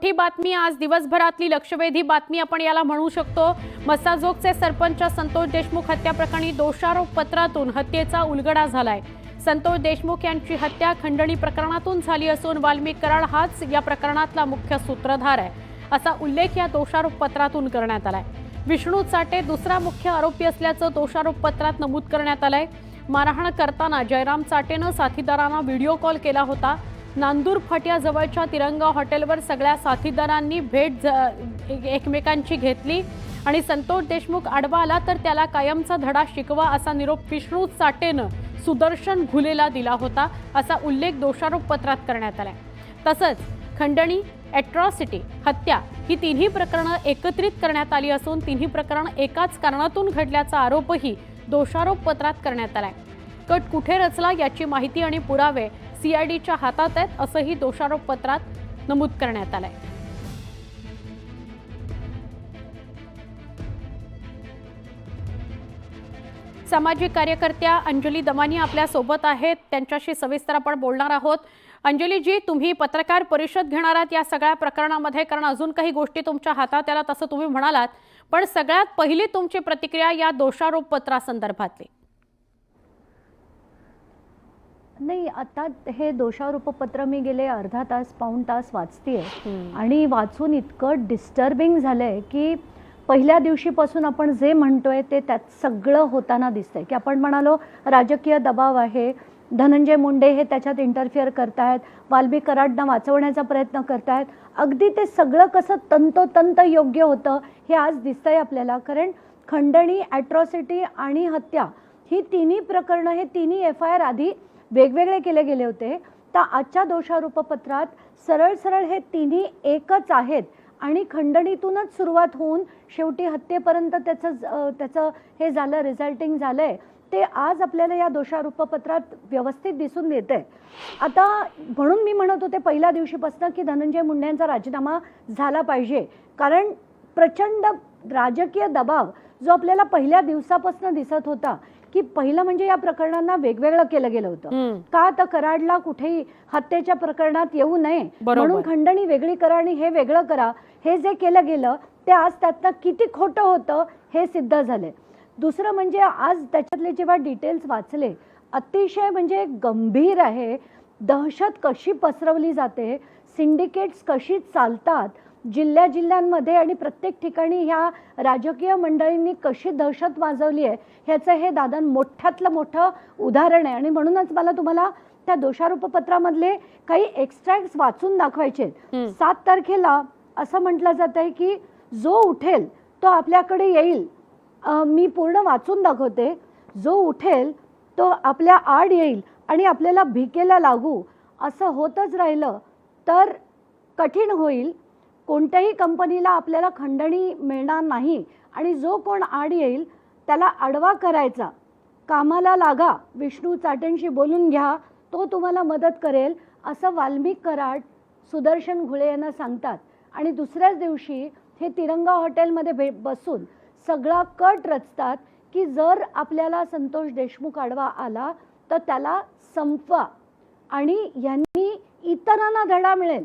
मोठी बातमी आज दिवसभरातली लक्षवेधी बातमी आपण याला म्हणू शकतो। मसाजोगचे सरपंच संतोष देशमुख हत्या प्रकरणी दोषारोप पत्रातून हत्येचा उलगडा झालाय। संतोष देशमुख यांची हत्या खंडणी प्रकरणातून झाली असून वाल्मिक कराड हाच या प्रकरणातला मुख्य सूत्रधार आहे असा उल्लेख या दोषारोप पत्रातून करण्यात आलाय। विष्णू चाटे दुसरा मुख्य आरोपी असल्याचं दोषारोप पत्रात नमूद करण्यात आलंय। मारहाण करताना जयराम चाटेनं साथीदारांना व्हिडिओ कॉल केला होता। नांदूर फाट्याजवळच्या तिरंगा हॉटेलवर सगळ्या साथीदारांनी भेट एकमेकांची घेतली आणि संतोष देशमुख आडवा आला तर त्याला कायमचा धडा शिकवा असा निरोप विष्णू चाटेनं सुदर्शन घुलेला दिला होता असा उल्लेख दोषारोप पत्रात करण्यात आलाय। तसंच खंडणी, अॅट्रॉसिटी, हत्या ही तिन्ही प्रकरणं एकत्रित करण्यात आली असून तिन्ही प्रकरण एकाच कारणातून घडल्याचा आरोपही दोषारोप पत्रात करण्यात आलाय। कट कुठे रचला याची माहिती आणि पुरावे सीआयडीच्या हातात आहेत असंही दोषारोप पत्रात नमूद करण्यात आलंय। सामाजिक कार्यकर्त्या अंजली दमानी आपल्या सोबत आहेत, त्यांच्याशी सविस्तर आपण बोलणार आहोत। अंजली जी, तुम्ही पत्रकार परिषद घेणार आहात या सगळ्या प्रकरणामध्ये, कारण अजून काही गोष्टी तुमच्या हातात आल्या तसं तुम्ही म्हणालात, पण सगळ्यात पहिली तुमची प्रतिक्रिया या दोषारोप पत्रासंदर्भातली? नाही, आता हे दोषारोपपत्र मी गेले अर्धा तास पाऊण तास वाचतेय आणि वाचून इतकं डिस्टर्बिंग झालंय की पहिल्या दिवशीपासून आपण जे म्हणतोय ते त्यात सगळं होताना दिसतंय की आपण म्हणालो राजकीय दबाव आहे, धनंजय मुंडे हे त्याच्यात इंटरफिअर करतायत, वाल्मिक कराडना वाचवण्याचा प्रयत्न करतायत। अगदी ते सगळं कसं तंतोतंत योग्य होतं हे आज दिसतंय आपल्याला, कारण खंडणी, अॅट्रॉसिटी आणि हत्या ही तिन्ही प्रकरणं, हे तिन्ही FIR आधी वेगवेगळे केले गेले होते, तर आजच्या दोषारोपपत्रात सरळ सरळ हे तिन्ही एकच आहेत आणि खंडणीतूनच सुरुवात होऊन शेवटी हत्येपर्यंत त्याचं हे झालं, रिझल्टिंग झालंय ते आज आपल्याला या दोषारोपपत्रात व्यवस्थित दिसून येतंय। आता म्हणून मी म्हणत होते पहिल्या दिवशीपासून की धनंजय मुंडेंचा राजीनामा झाला पाहिजे, कारण प्रचंड राजकीय दबाव जो आपल्याला पहिल्या दिवसापासून दिसत होता की पहिलं म्हणजे या प्रकरणांना वेगवेगळं केलं गेलं होतं का, तर कराडला कुठेही हत्येच्या प्रकरणात येऊ नये म्हणून खंडणी वेगळी करा आणि हे वेगळं करा, हे जे केलं गेलं ते आज त्यातनं किती खोटं होतं हे सिद्ध झालंय। दुसरं म्हणजे आज त्याच्यातले जेव्हा डिटेल्स वाचले, अतिशय म्हणजे गंभीर आहे। दहशत कशी पसरवली जाते, सिंडिकेट्स कशी चालतात जिल्ह्याजिल्ह्यांमध्ये आणि प्रत्येक ठिकाणी ह्या राजकीय मंडळींनी कशी दहशत माजवली आहे ह्याचं हे दादा मोठ्यातलं मोठं उदाहरण आहे। आणि म्हणूनच मला तुम्हाला त्या दोषारोपपत्रामधले काही एक्स्ट्रॅक्ट्स वाचून दाखवायचे। 7 तारखेला असं म्हटलं जात आहे की जो उठेल तो आपल्याकडे येईल। मी पूर्ण वाचून दाखवते। जो उठेल तो आपल्या आड येईल आणि आपल्याला भिकेला लागू, असं होतच राहिलं तर कठीण होईल। कोणत्याही कंपनीला आपल्याला खंडणी मिळणार नाही आणि जो कोण आड येईल त्याला आडवा करायचा, कामाला लागा, विष्णू चाटेंशी बोलून घ्या, तो तुम्हाला मदत करेल असं वाल्मिक कराड, सुदर्शन घुले यांना सांगतात। आणि दुसऱ्याच दिवशी हे तिरंगा हॉटेलमध्ये बसून सगळा कट रचतात की जर आपल्याला संतोष देशमुख आडवा आला तर त्याला संपवा आणि यांनी इतरांना धडा मिळेल।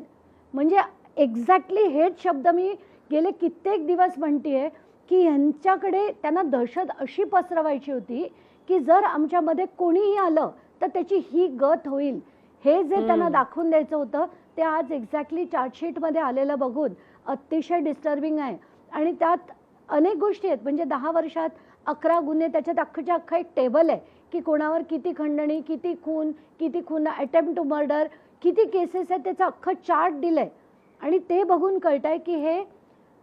म्हणजे एक्झॅक्टली हेच शब्द मी गेले कित्येक दिवस म्हणतेय की यांच्याकडे त्यांना दहशत अशी पसरवायची होती की जर आमच्यामध्ये कोणीही आलं तर त्याची ही गत होईल, हे जे त्यांना दाखवून द्यायचं होतं ते आज एक्झॅक्टली चार्जशीटमध्ये आलेलं बघून अतिशय डिस्टर्बिंग आहे। आणि त्यात अनेक गोष्टी आहेत, म्हणजे 10 वर्षात 11 गुन्हे, त्याच्यात अख्खच्या अख्खा एक टेबल आहे की कोणावर किती खंडणी, किती खून, अटेम्प्ट टू मर्डर, किती केसेस आहेत, त्याचं अख्खं चार्ट दिलंय। आणि ते बघून कळतंय की हे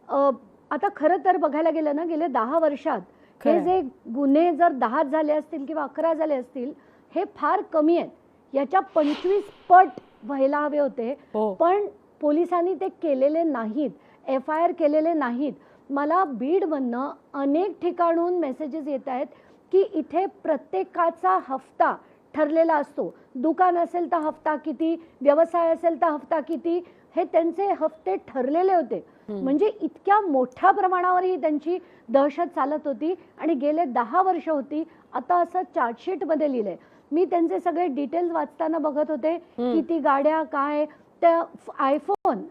आता खरं तर बघायला गेलं ना, गेले 10 वर्षात हे जे गुन्हे जर 10 झाले असतील किंवा 11 झाले असतील हे फार कमी आहेत, याच्या 25 पट व्हायला हवे होते, पण पोलिसांनी ते केलेले नाहीत, FIR केलेले नाहीत। मला बीडमधनं अनेक ठिकाणून मेसेजेस येत आहेत की इथे प्रत्येकाचा हफ्ता ठरलेला असतो, दुकान असेल तर हफ्ता किती, व्यवसाय असेल तर हफ्ता किती, हे त्यांचे हफ्ते ठरलेले होते। म्हणजे इतक्या मोठ्या प्रमाणावर ही त्यांची दहशत चालत होती आणि गेले 10 वर्ष होती। आता असं चार्जशीटमध्ये लिहिलंय, मी त्यांचे सगळे डिटेल्स वाचताना बघत होते, किती गाड्या, काय, त्या आयफोन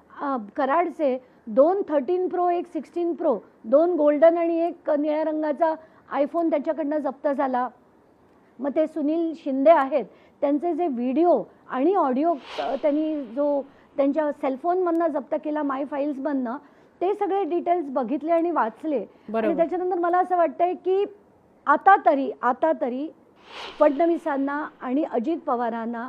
कराडचे 2 13 प्रो, एक 16 प्रो, 2 गोल्डन आणि एक निळ्या रंगाचा आयफोन त्याच्याकडनं जप्त झाला. मग ते सुनील शिंदे आहेत, त्यांचे जे व्हिडिओ आणि ऑडिओ त्यांनी जो त्यांच्या सेलफोनमधनं जप्त केला, माय फाईल्समधनं, ते सगळे डिटेल्स बघितले आणि वाचले. आणि त्याच्यानंतर मला असं वाटतंय की आता तरी फडणवीसांना आणि अजित पवारांना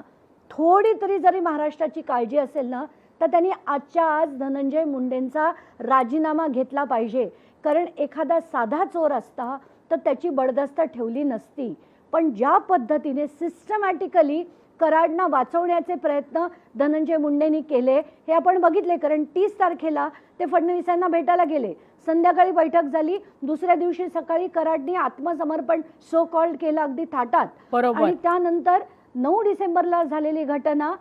थोडी तरी जरी महाराष्ट्राची काळजी असेल ना, तर त्यांनी आजच्या आज धनंजय मुंडेंचा राजीनामा घेतला पाहिजे. कारण एखादा साधा चोर असता तर त्याची बडदस्त ठेवली नसती. पण ज्या पद्धतीने सिस्टमॅटिकली कराडना वाचवण्याचे प्रयत्न धनंजय मुंडेंनी केले हे आपण बघितले. कारण 30 तारखेला ते फडणवीसांना भेटायला गेले, संध्याकाळी बैठक झाली, दुसऱ्या दिवशी सकाळी कराडनी आत्मसमर्पण सो कॉल्ड केलं अगदी थाटात. आणि त्यानंतर 9 डिसेंबरला झालेली घटना,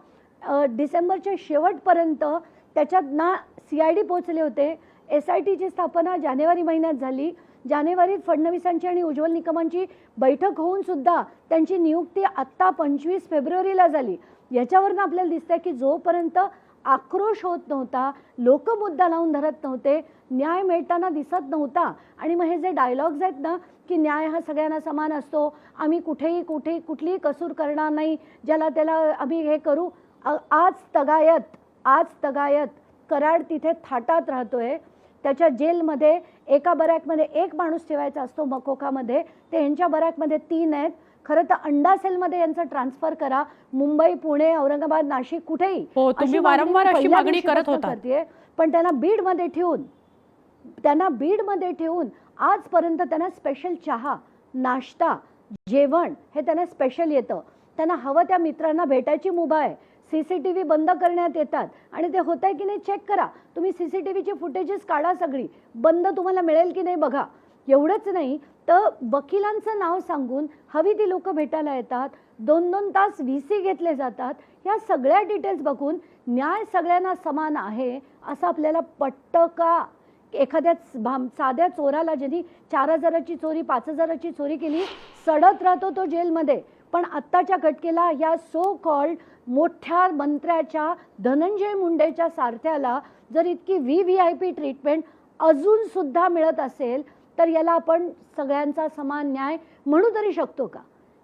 डिसेंबरच्या शेवटपर्यंत त्याच्यात ना CID पोहोचले होते. SITची स्थापना जानेवारी महिन्यात झाली. जानेवारीत फडणवीसांची आणि उज्ज्वल निकमांची बैठक होऊन सुद्धा त्यांची नियुक्ती आत्ता 25 फेब्रुवारीला झाली. याच्यावरनं आपल्याला दिसतंय की जोपर्यंत आक्रोश होत नव्हता, लोक मुद्दा लावून धरत नव्हते, न्याय मिळताना दिसत नव्हता. आणि मग हे जे डायलॉग्स आहेत ना की न्याय हा सगळ्यांना समान असतो, आम्ही कुठलीही कसूर करणार नाही, ज्याला त्याला आम्ही हे करू, आज तगायत कराड तिथे थाटात राहतोय. त्याच्या जेलमध्ये एका बरॅकमध्ये एक माणूस ठेवायचा असतो मकोकामध्ये, ते यांच्या बरॅकमध्ये 3 आहेत. खरं तर अंडा सेलमध्ये यांचं ट्रान्सफर करा, मुंबई, पुणे, औरंगाबाद, नाशिक, कुठेही. तुम्ही वारंवार अशी मागणी करत होता. पण त्यांना बीडमध्ये ठेवून आजपर्यंत त्यांना स्पेशल चहा, नाश्ता, जेवण हे त्यांना स्पेशल येतं. त्यांना हवं त्या मित्रांना भेटायची मुभा आहे. CCTV बंद करण्यात येतात आणि ते होत आहे की नाही चेक करा. तुम्ही CCTVची फुटेजेस काढा, सगळी बंद तुम्हाला मिळेल की नाही बघा. एवढंच नाही तर वकिलांचं नाव सांगून हवी ती लोक भेटायला येतात, 2-2 तास VC घेतले जातात. या सगळ्या डिटेल्स बघून न्याय सगळ्यांना समान आहे असं आपल्याला पटतं का? एखाद्या साध्या चोराला, ज्यांनी 4,000ची चोरी, 5,000ची चोरी केली, सडत राहतो तो जेलमध्ये. पण आत्ताच्या घटकेला या सो कॉल्ड मोठ्या मंत्र्याच्या धनंजय मुंडेच्या सारथ्याला जर इतकी VVIP ट्रीटमेंट अजून सुद्धा मिळत असेल तर याला आपण सगळ्यांचा समान न्याय म्हणू तरी शकतो का?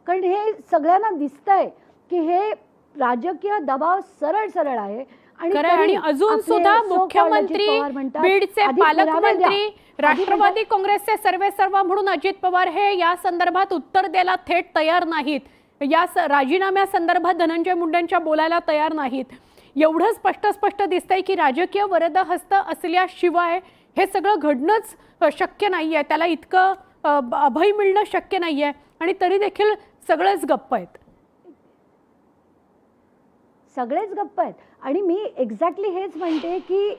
कारण हे सगळ्यांना दिसतंय की हे राजकीय दबाव सरळ आहे. आणि अजून सुद्धा मुख्यमंत्री, बीडचे पालकमंत्री, राष्ट्रवादी काँग्रेसचे सर्वेसर्वा म्हणून अजित पवार हे या संदर्भात उत्तर द्यायला थेट तयार नाहीत. या राजीनाम्या संदर्भात धनंजय मुंडेंच्या बोलायला तयार नाहीत. एवढं स्पष्ट दिसतंय की राजकीय वरदहस्त असल्याशिवाय हे सगळं घडणंच शक्य नाहीये, त्याला इतकं अभय मिळणं शक्य नाहीये. आणि तरी देखील सगळेच गप्प आहेत. आणि मी एक्झॅक्टली हेच म्हणते की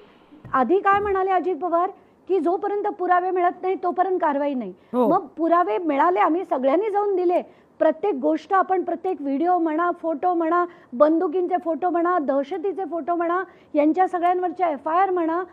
आधी काय म्हणाले अजित पवार की जोपर्यंत पुरावे मिळत नाही तोपर्यंत कारवाई नाही. मग पुरावे मिळाले, आम्ही सगळ्यांनी जाऊन दिले. प्रत्येक गोष्ट आपण, प्रत्येक व्हिडिओ म्हणा, फोटो म्हणा, बंदुकींचे फोटो म्हणा, दहशतीचे फोटो म्हणा, यांच्या सगळ्यांवरच्या FIR म्हणा,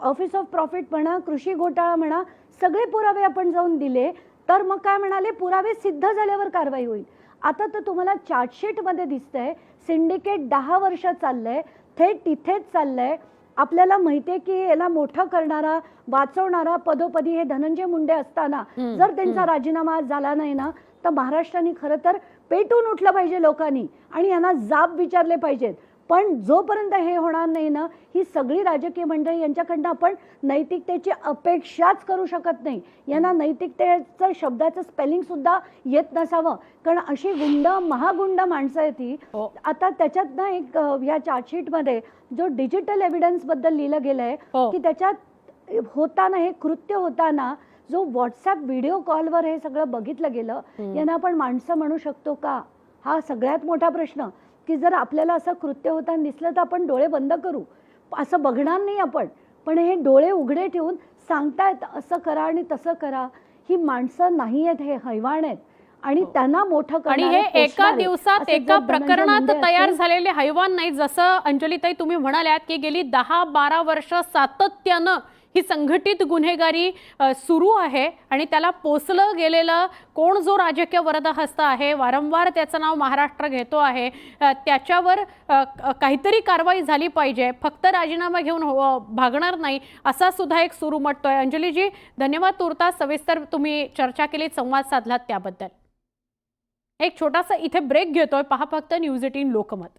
ऑफिस ऑफ प्रॉफिट म्हणा, कृषी घोटाळा म्हणा, सगळे पुरावे आपण जाऊन दिले. तर मग काय म्हणाले, पुरावे सिद्ध झाल्यावर कारवाई होईल. आता तर तुम्हाला चार्जशीटमध्ये दिसतंय सिंडिकेट 10 वर्ष चाललंय, थेट तिथेच चाललंय. आपल्याला माहितीये की याला मोठं करणारा, वाचवणारा पदोपदी हे धनंजय मुंडे असताना जर त्यांचा राजीनामा झाला नाही ना तर महाराष्ट्राने खरं तर पेटून उठलं पाहिजे लोकांनी आणि यांना जाब विचारले पाहिजेत. पण जोपर्यंत हे होणार नाही ना, ही सगळी राजकीय मंडळी यांच्याकडनं आपण नैतिकतेची अपेक्षाच करू शकत नाही. यांना नैतिकतेचं शब्दाचं स्पेलिंग सुद्धा येत नसावं, कारण अशी महागुंड माणसं आहे ती. आता त्याच्यात ना एक ह्या चार्जशीटमध्ये जो डिजिटल एव्हिडन्स बद्दल लिहिलं गेलंय की त्याच्यात होताना, हे कृत्य होताना जो व्हॉट्सअप व्हिडिओ कॉलवर हे सगळं बघितलं गेलं, यांना आपण माणसं म्हणू शकतो का? हा सगळ्यात मोठा प्रश्न. की जर आपल्याला असं कृत्य होताना दिसलं तर आपण डोळे बंद करू, असं बघणार नाही आपण. पण हे डोळे उघडे ठेवून सांगतायत असं करा आणि तसं करा. ही माणसं नाही आहेत, हे हैवान आहेत आणि त्यांना मोठं आणि हे एका दिवसात एका प्रकरणात तयार झालेले हैवान नाही. जसं अंजलीताई तुम्ही म्हणाल्यात की गेली 10-12 वर्ष सातत्यानं ही संघटित गुन्हेगारी सुरू आहे आणि त्याला पोचलं गेलेलं कोण जो राजकीय वरदहस्त आहे, वारंवार त्याचं नाव महाराष्ट्र घेतो आहे, त्याच्यावर काहीतरी कारवाई झाली पाहिजे. फक्त राजीनामा घेऊन भागणार नाही असा सुद्धा एक सूर उमटतोय. अंजलीजी, धन्यवाद. तुर्तास सविस्तर तुम्ही चर्चा केली, संवाद साधलात त्याबद्दल. एक छोटासा इथे ब्रेक घेतोय. पहा फक्त न्यूज 18 लोकमत.